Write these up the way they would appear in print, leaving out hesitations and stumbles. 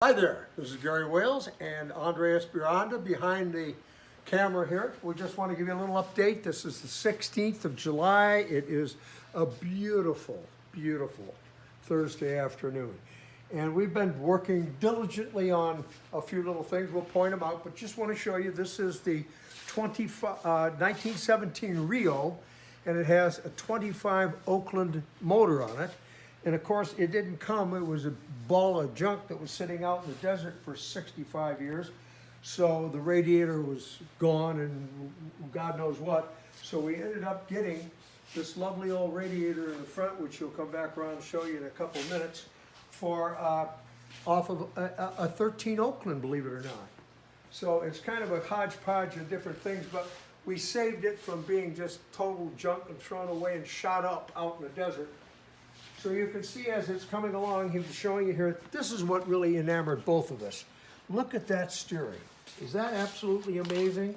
Hi there, this is Gary Wales and Andreas Buranda behind the camera here. We just want to give you a little update. This is the 16th of July. It is a beautiful, beautiful Thursday afternoon. And we've been working diligently on a few little things. We'll point them out, but just want to show you this is the 1917 Rio, and it has a 25 Oakland motor on it. And of course, it didn't come, it was a ball of junk that was sitting out in the desert for 65 years. So the radiator was gone and God knows what. So we ended up getting this lovely old radiator in the front, which we'll come back around and show you in a couple of minutes, for off of a 13 Oakland, believe it or not. So it's kind of a hodgepodge of different things, but we saved it from being just total junk and thrown away and shot up out in the desert. So you can see as it's coming along, he was showing you here, this is what really enamored both of us. Look at that steering. Is that absolutely amazing?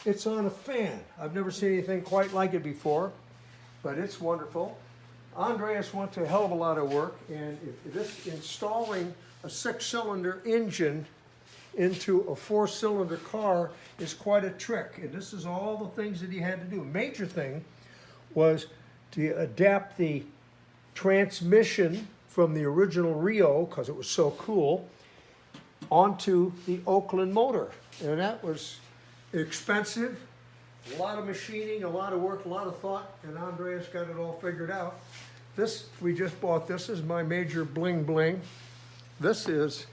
It's on a fan. I've never seen anything quite like it before, but it's wonderful. Andreas went to a hell of a lot of work, and installing a 6-cylinder engine into a 4-cylinder car is quite a trick, and this is all the things that he had to do. Major thing was to adapt the transmission from the original Rio, because it was so cool, onto the Oakland motor, and that was expensive, a lot of machining, a lot of work, a lot of thought, and Andreas got it all figured out. This, we just bought, this is my major bling bling. This is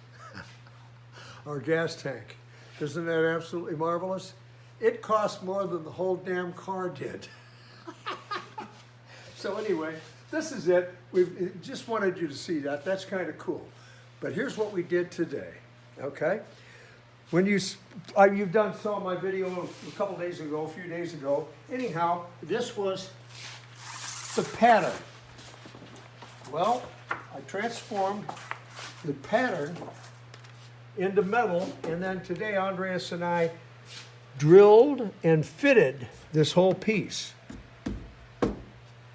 our gas tank. Isn't that absolutely marvelous? It cost more than the whole damn car did. So anyway, this is it. We just wanted you to see that. That's kind of cool. But here's what we did today, okay? When you've done saw my video a couple days ago, a few days ago. Anyhow, this was the pattern. Well, I transformed the pattern into metal, and then today Andreas and I drilled and fitted this whole piece.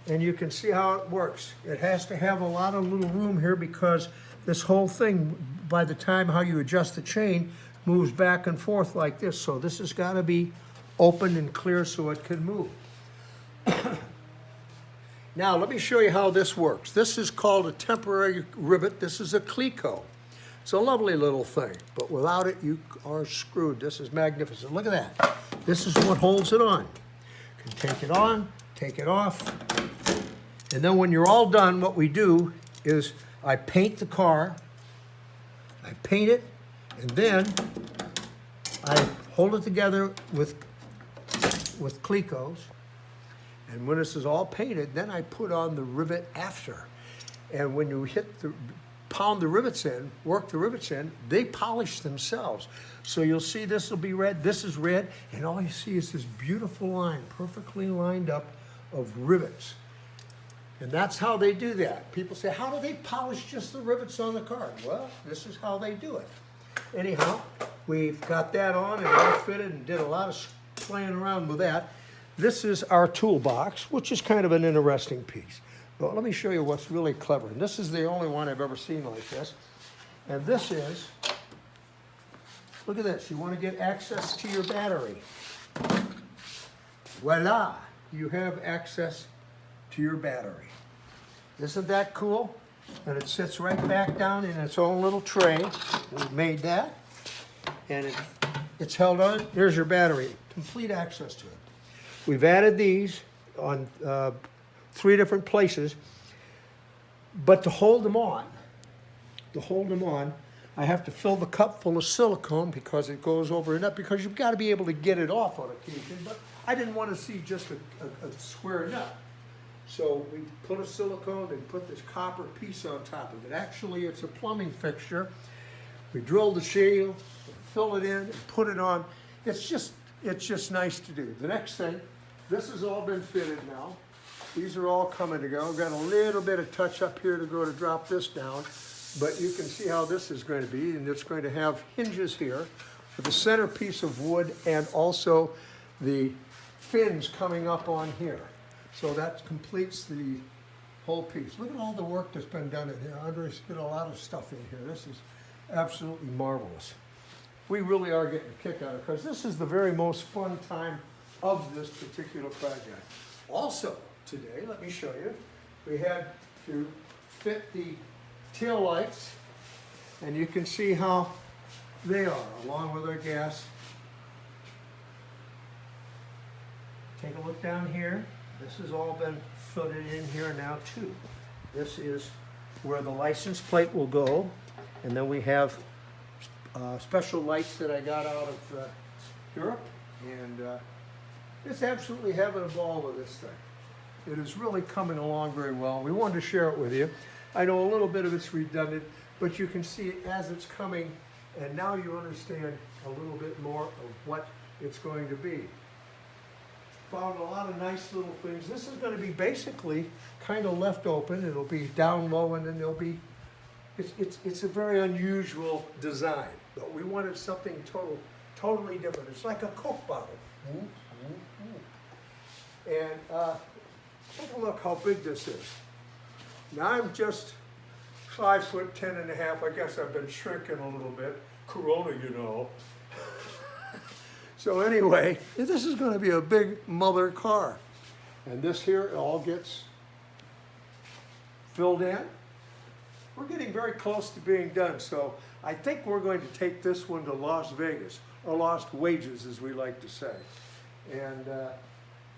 And you can see how it works. It has to have a lot of little room here because this whole thing, by the time how you adjust the chain, moves back and forth like this. So this has got to be open and clear so it can move. Now let me show you how this works. This is called a temporary rivet. This is a Cleco. It's a lovely little thing, but without it, you are screwed. This is magnificent. Look at that. This is what holds it on. You can take it on, take it off, and then when you're all done, what we do is I paint the car, I paint it, and then I hold it together with Clecos, and when this is all painted, then I put on the rivet after. And when you pound the rivets in, work the rivets in, they polish themselves. So you'll see this will be red, this is red, and all you see is this beautiful line, perfectly lined up of rivets. And that's how they do that. People say, how do they polish just the rivets on the car? Well, this is how they do it. Anyhow, we've got that on and all fitted and did a lot of playing around with that. This is our toolbox, which is kind of an interesting piece. But let me show you what's really clever. And this is the only one I've ever seen like this. And this is, look at this. You want to get access to your battery. Voila, you have access to your battery. Isn't that cool? And it sits right back down in its own little tray. We've made that. And it's held on. Here's your battery. Complete access to it. We've added these on 3 different places, but to hold them on, I have to fill the cup full of silicone because it goes over and up, because you've got to be able to get it off on occasion, but I didn't want to see just a square nut. So we put a silicone and put this copper piece on top of it. Actually, it's a plumbing fixture. We drill the shield, fill it in, and put it on. It's just nice to do. The next thing, this has all been fitted now. These are all coming to go. I've got a little bit of touch up here to go to drop this down, but you can see how this is going to be, and it's going to have hinges here with the center piece of wood and also the fins coming up on here. So that completes the whole piece. Look at all the work that's been done in here. Andres did a lot of stuff in here. This is absolutely marvelous. We really are getting a kick out of it because this is the very most fun time of this particular project. Also, today, let me show you, we had to fit the tail lights, and you can see how they are, along with our gas. Take a look down here. This has all been fitted in here now too. This is where the license plate will go, and then we have special lights that I got out of Europe, and it's absolutely having a ball with this thing. It is really coming along very well. We wanted to share it with you. I know a little bit of it's redundant, but you can see it as it's coming, and now you understand a little bit more of what it's going to be. Found a lot of nice little things. This is going to be basically kind of left open. It'll be down low, and then there'll be, it's a very unusual design, but we wanted something totally different. It's like a Coke bottle. And take a look how big this is. Now I'm just 5'10½". I guess I've been shrinking a little bit. Corona, you know. So anyway, this is going to be a big mother car. And this here, it all gets filled in. We're getting very close to being done. So I think we're going to take this one to Las Vegas, or Lost Wages, as we like to say. And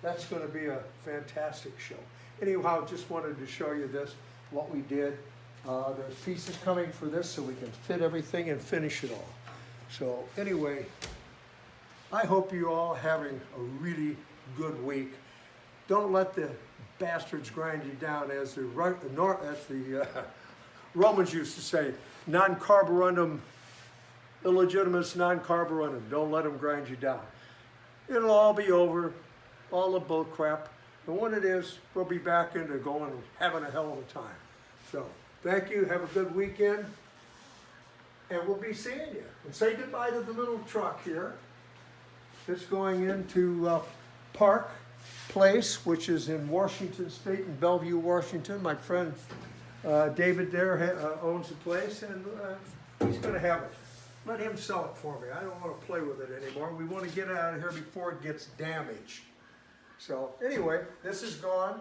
that's going to be a fantastic show. Anyhow, just wanted to show you this, what we did. There's pieces coming for this so we can fit everything and finish it all. So anyway, I hope you all having a really good week. Don't let the bastards grind you down, as the Romans used to say, non carborundum, illegitimus non carborundum. Don't let them grind you down. It'll all be over, all the bull crap. And when it is, we'll be back into going and having a hell of a time. So thank you, have a good weekend, and we'll be seeing you. And say goodbye to the little truck here. It's going into Park Place, which is in Washington State, in Bellevue, Washington. My friend David there owns the place, and he's going to have it. Let him sell it for me. I don't want to play with it anymore. We want to get it out of here before it gets damaged. So anyway, this is gone.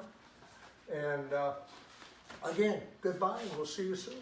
And again, goodbye, and we'll see you soon.